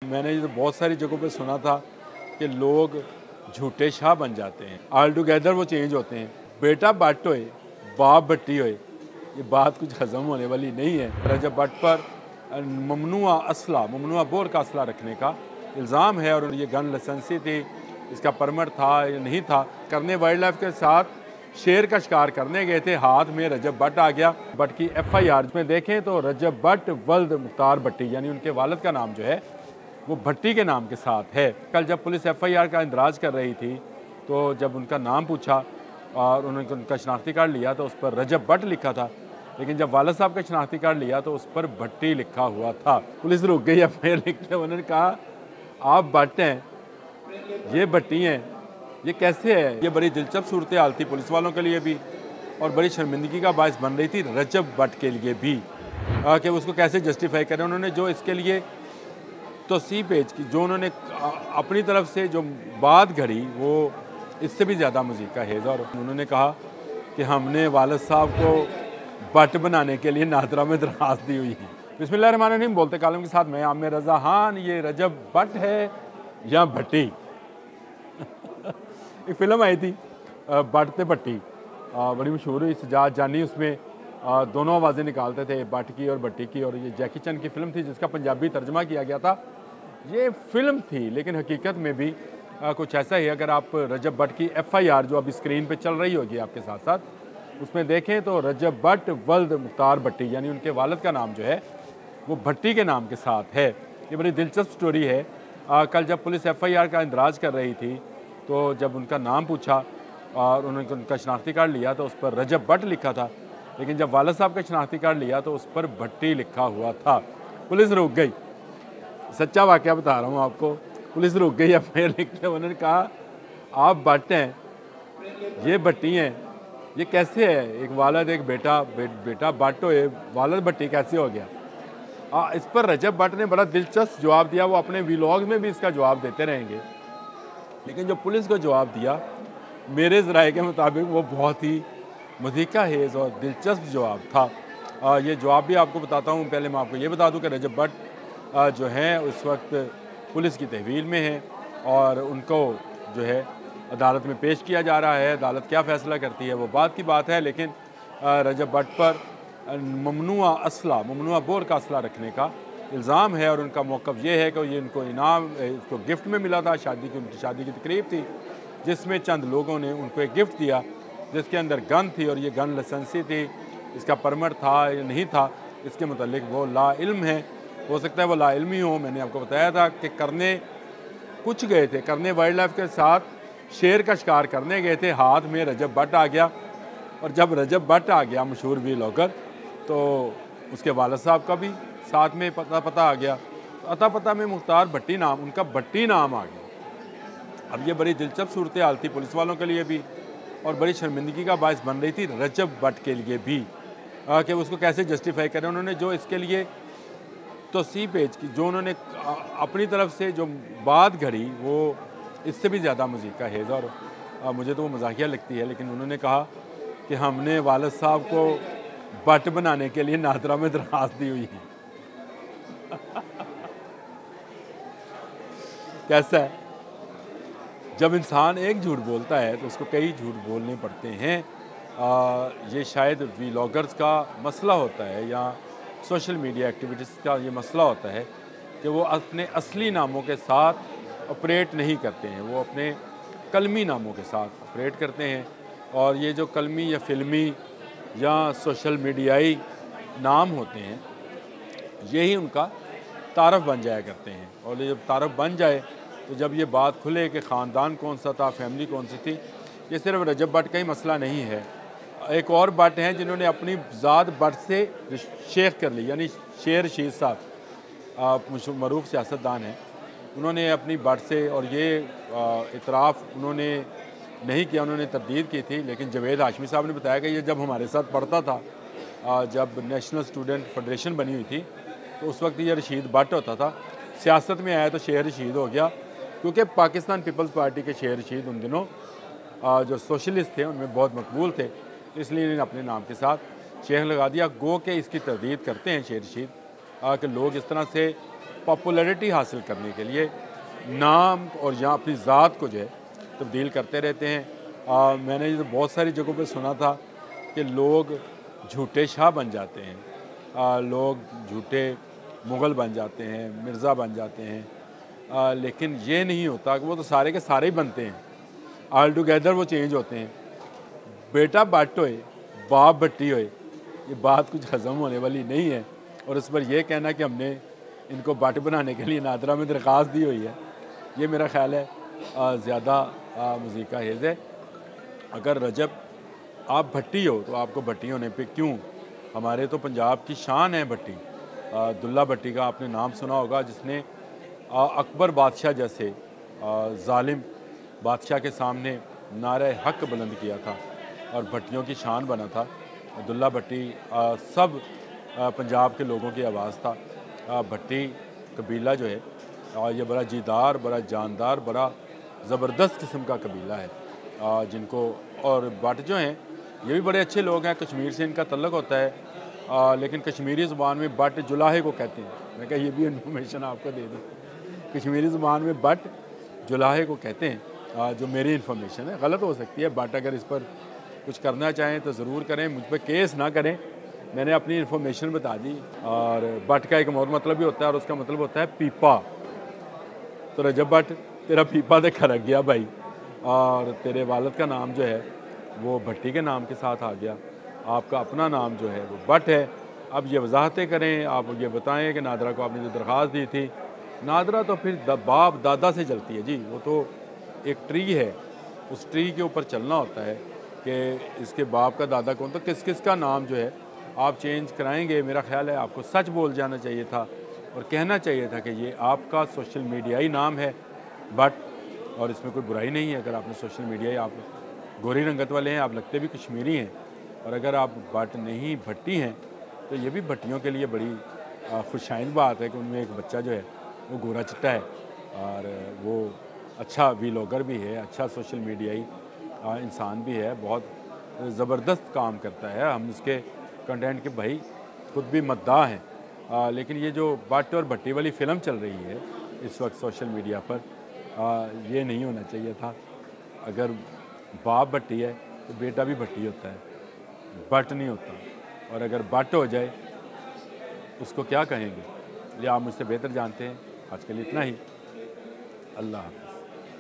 मैंने ये तो बहुत सारी जगहों पे सुना था कि लोग झूठे शाह बन जाते हैं, ऑल टुगेदर वो चेंज होते हैं। बेटा भट्ट होए, बाप भट्टी होए, ये बात कुछ हजम होने वाली नहीं है। रजब भट्ट पर ममनुआ बोर का असला रखने का इल्ज़ाम है और ये गन लाइसेंसी थी, इसका परमिट था या नहीं था। करने वाइल्ड लाइफ के साथ शेर का शिकार करने गए थे, हाथ में रजब भट्ट आ गया। भट्ट की FIR में देखें तो रजब भट्ट वल्द मुख्तार भट्टी यानी उनके वालिद का नाम जो है वो भट्टी के नाम के साथ है। कल जब पुलिस FIR का इंदराज कर रही थी तो जब उनका नाम पूछा और उन्होंने उनका शनाख्ती कार्ड लिया तो उस पर रजब भट्ट लिखा था, लेकिन जब वालिद साहब का शनाख्ती कार्ड लिया तो उस पर भट्टी लिखा हुआ था। पुलिस रुक गई FIR लिखते, उन्होंने कहा आप भट्ट हैं, ये भट्टी हैं, ये कैसे है। ये बड़ी दिलचस्प सूरत हाल थी पुलिस वालों के लिए भी और बड़ी शर्मिंदगी का बायस बन रही थी रजब भट्ट के लिए भी कि उसको कैसे जस्टिफाई करें। उन्होंने जो इसके लिए तोसी पेश की, जो उन्होंने अपनी तरफ से जो बात घड़ी वो इससे भी ज़्यादा मज़ीद का हेज़। और उन्होंने कहा कि हमने वालिद साहब को भट्ट बनाने के लिए नादरा में दरख्वास्त दी हुई है। बिस्मिल्लाहिर्रहमानिर्रहीम बोलते कालम के साथ मैं आमिर रज़ा खान। ये रजब भट्ट है या भट्टी एक फ़िल्म आई थी भट्ट ते भट्टी, बड़ी मशहूर हुई। सजाद जानी उसमें दोनों आवाज़ें निकालते थे, भट्ट की और भट्टी की। और ये जैकी चैन की फ़िल्म थी जिसका पंजाबी तर्जमा किया गया था। ये फ़िल्म थी लेकिन हकीकत में भी कुछ ऐसा ही। अगर आप रजब भट्ट की FIR जो अभी स्क्रीन पे चल रही होगी आपके साथ साथ, उसमें देखें तो रजब भट्ट वल्द मुख्तार भट्टी यानी उनके वालिद का नाम जो है वो भट्टी के नाम के साथ है। ये बड़ी दिलचस्प स्टोरी है। कल जब पुलिस FIR का इंदराज कर रही थी तो जब उनका नाम पूछा और उन्होंने उनका शनाख्ती कार्ड लिया तो उस पर रजब भट्ट लिखा था, लेकिन जब वालिद साहब का शनाख्ती कार्ड लिया तो उस पर भट्टी लिखा हुआ था। पुलिस रुक गई, सच्चा वाक़या बता रहा हूँ आपको। पुलिस रुक गई FIR लिखते, उन्होंने कहा आप भट्ट हैं, ये भट्टी हैं, ये कैसे है। एक वालिद एक बेटा, बेटा भट्ट होए, वालिद भट्टी कैसे हो गया। इस पर रजब भट्ट ने बड़ा दिलचस्प जवाब दिया। वो अपने व्लॉग में भी इसका जवाब देते रहेंगे, लेकिन जो पुलिस को जवाब दिया मेरे ज़राए के मुताबिक वो बहुत ही मज़ीका हेज़ और दिलचस्प जवाब था। ये जवाब भी आपको बताता हूँ। पहले मैं आपको ये बता दूँ कि रजब भट्ट जो हैं उस वक्त पुलिस की तहवील में हैं और उनको जो है अदालत में पेश किया जा रहा है। अदालत क्या फ़ैसला करती है वो बात की बात है, लेकिन रजब भट्ट पर ममनुआ बोर का असला रखने का इल्ज़ाम है और उनका मौक़िफ़ ये है कि ये इनको इनाम इसको गिफ्ट में मिला था। उनकी शादी की तकरीब थी जिसमें चंद लोगों ने उनको एक गिफ्ट दिया जिसके अंदर गन थी और ये गन लाइसेंसी थी, इसका परमिट था या नहीं था, इसके मुतालिक वो लाइल्म है। हो सकता है वो लाइल्म ही हो। मैंने आपको बताया था कि करने कुछ गए थे, करने वाइल्ड लाइफ के साथ शेर का शिकार करने गए थे, हाथ में रजब भट्ट आ गया। और जब रजब भट्ट आ गया मशहूर व्लॉगर, तो उसके वालिद साहब का भी साथ में पता आ गया। अता पता में मुख्तार भट्टी नाम, उनका भट्टी नाम आ गया। अब ये बड़ी दिलचस्प सूरत हाल थी पुलिस वालों के लिए भी और बड़ी शर्मिंदगी का बायस बन रही थी रजब भट्ट के लिए भी कि उसको कैसे जस्टिफाई करें। उन्होंने जो इसके लिए तोसी पेश की, जो उन्होंने अपनी तरफ से जो बात घड़ी वो इससे भी ज़्यादा मज़ीद का हेज़। और मुझे तो वो मज़ाकिया लगती है, लेकिन उन्होंने कहा कि हमने वालिद साहब को भट्ट बनाने के लिए नादरा में दरख्वास्त दी हुई है कैसा है। जब इंसान एक झूठ बोलता है तो उसको कई झूठ बोलने पड़ते हैं। ये शायद व्लॉगर्स का मसला होता है या सोशल मीडिया एक्टिविटीज़ का ये मसला होता है कि वो अपने असली नामों के साथ ऑपरेट नहीं करते हैं, वो अपने कलमी नामों के साथ ऑपरेट करते हैं। और ये जो कलमी या फिल्मी या सोशल मीडियाई नाम होते हैं यही उनका तारफ़ बन जाया करते हैं। और जब तारफ़ बन जाए तो जब ये बात खुले कि ख़ानदान कौन सा था, फैमिली कौन सी थी, ये सिर्फ रजब भट्ट का ही मसला नहीं है। एक और भट्ट हैं जिन्होंने अपनी ज़ात भट्ट से शेख कर ली, यानी शेर रशीद साहब मरूफ सियासतदान हैं, उन्होंने अपनी भट्ट से, और ये इतराफ़ उन्होंने नहीं किया, उन्होंने तरदीद की थी। लेकिन जवेद हाशमी साहब ने बताया कि ये जब हमारे साथ पढ़ता था, जब नेशनल स्टूडेंट फेडरेशन बनी हुई थी, तो उस वक्त ये रशीद भट्ट होता था। सियासत में आया तो शेर रशीद हो गया, क्योंकि पाकिस्तान पीपल्स पार्टी के शेर रशीद उन दिनों जो सोशलिस्ट थे उनमें बहुत मकबूल थे, इसलिए इन्होंने अपने नाम के साथ शेख लगा दिया। गो के इसकी तरदीद करते हैं शेर रशीद कि लोग इस तरह से पॉपुलैरिटी हासिल करने के लिए नाम और यहाँ अपनी ज़ात को जो है तब्दील करते रहते हैं। मैंने ये बहुत सारी जगहों पे सुना था कि लोग झूठे शाह बन जाते हैं, लोग झूठे मुग़ल बन जाते हैं, मिर्ज़ा बन जाते हैं, लेकिन ये नहीं होता कि वो तो सारे के सारे ही बनते हैं, ऑल टुगेदर वो चेंज होते हैं। बेटा भट्ट होए बाप भट्टी होए, ये बात कुछ हज़म होने वाली नहीं है। और इस पर यह कहना कि हमने इनको भट्ट बनाने के लिए नादरा में दरख्वास्त दी हुई है, ये मेरा ख्याल है ज़्यादा मुज़ीका हेज़ है। अगर रजब आप भट्टी हो तो आपको भट्टी होने पे क्यों, हमारे तो पंजाब की शान है भट्टी। दुल्ला भट्टी का आपने नाम सुना होगा, जिसने अकबर बादशाह जैसे जालिम बादशाह के सामने नारे हक बुलंद किया था और भट्टियों की शान बना था। दुल्ला भट्टी सब पंजाब के लोगों की आवाज़ था। भट्टी कबीला जो है ये बड़ा जीदार, बड़ा जानदार, बड़ा ज़बरदस्त किस्म का कबीला है, जिनको और भट्ट जो हैं ये भी बड़े अच्छे लोग हैं। कश्मीर से इनका तल्लुक़ होता है, लेकिन कश्मीरी ज़ुबान में भट्ट जुलाहे को कहते हैं। मैं क्या ये भी इन्फॉर्मेशन आपको दे दूँ, कश्मीरी ज़ुबान में भट्ट जुलाहे को कहते हैं, जो मेरी इन्फॉर्मेशन है, गलत हो सकती है। भट्ट अगर इस पर कुछ करना चाहें तो ज़रूर करें, मुझ पर केस ना करें, मैंने अपनी इन्फॉर्मेशन बता दी। और भट्ट का एक और मतलब भी होता है और उसका मतलब होता है पीपा। तो रजब भट्ट तेरा पीपा तो खरक गया भाई, और तेरे वालिद का नाम जो है वो भट्टी के नाम के साथ आ गया, आपका अपना नाम जो है वो भट्ट है। अब ये वजाहतें करें, आप ये बताएं कि नादरा को आपने जो दरख्वास्त दी थी, नादरा तो फिर बाप दादा से चलती है जी, वो तो एक ट्री है, उस ट्री के ऊपर चलना होता है कि इसके बाप का दादा कौन, तो किस किस का नाम जो है आप चेंज कराएंगे। मेरा ख्याल है आपको सच बोल जाना चाहिए था और कहना चाहिए था कि ये आपका सोशल मीडियाई नाम है भट्ट, और इसमें कोई बुराई नहीं है। अगर आपने सोशल मीडियाई, आप गोरी रंगत वाले हैं, आप लगते भी कश्मीरी हैं, और अगर आप भट्ट नहीं भट्टी हैं तो ये भी भट्टियों के लिए बड़ी खुशाइंद बात है कि उनमें एक बच्चा जो है वो गोरा चिट्टा है और वो अच्छा वीलॉगर भी है, अच्छा सोशल मीडियाई इंसान भी है, बहुत ज़बरदस्त काम करता है। हम उसके कंटेंट के भाई खुद भी मद्दाह हैं, लेकिन ये जो भट्ट और भट्टी वाली फ़िल्म चल रही है इस वक्त सोशल मीडिया पर, ये नहीं होना चाहिए था। अगर बाप भट्टी है तो बेटा भी भट्टी होता है, भट्ट नहीं होता। और अगर भट्ट हो जाए उसको क्या कहेंगे, ये आप मुझसे बेहतर जानते हैं। आज के लिए इतना ही, अल्लाह हाफ़िज़।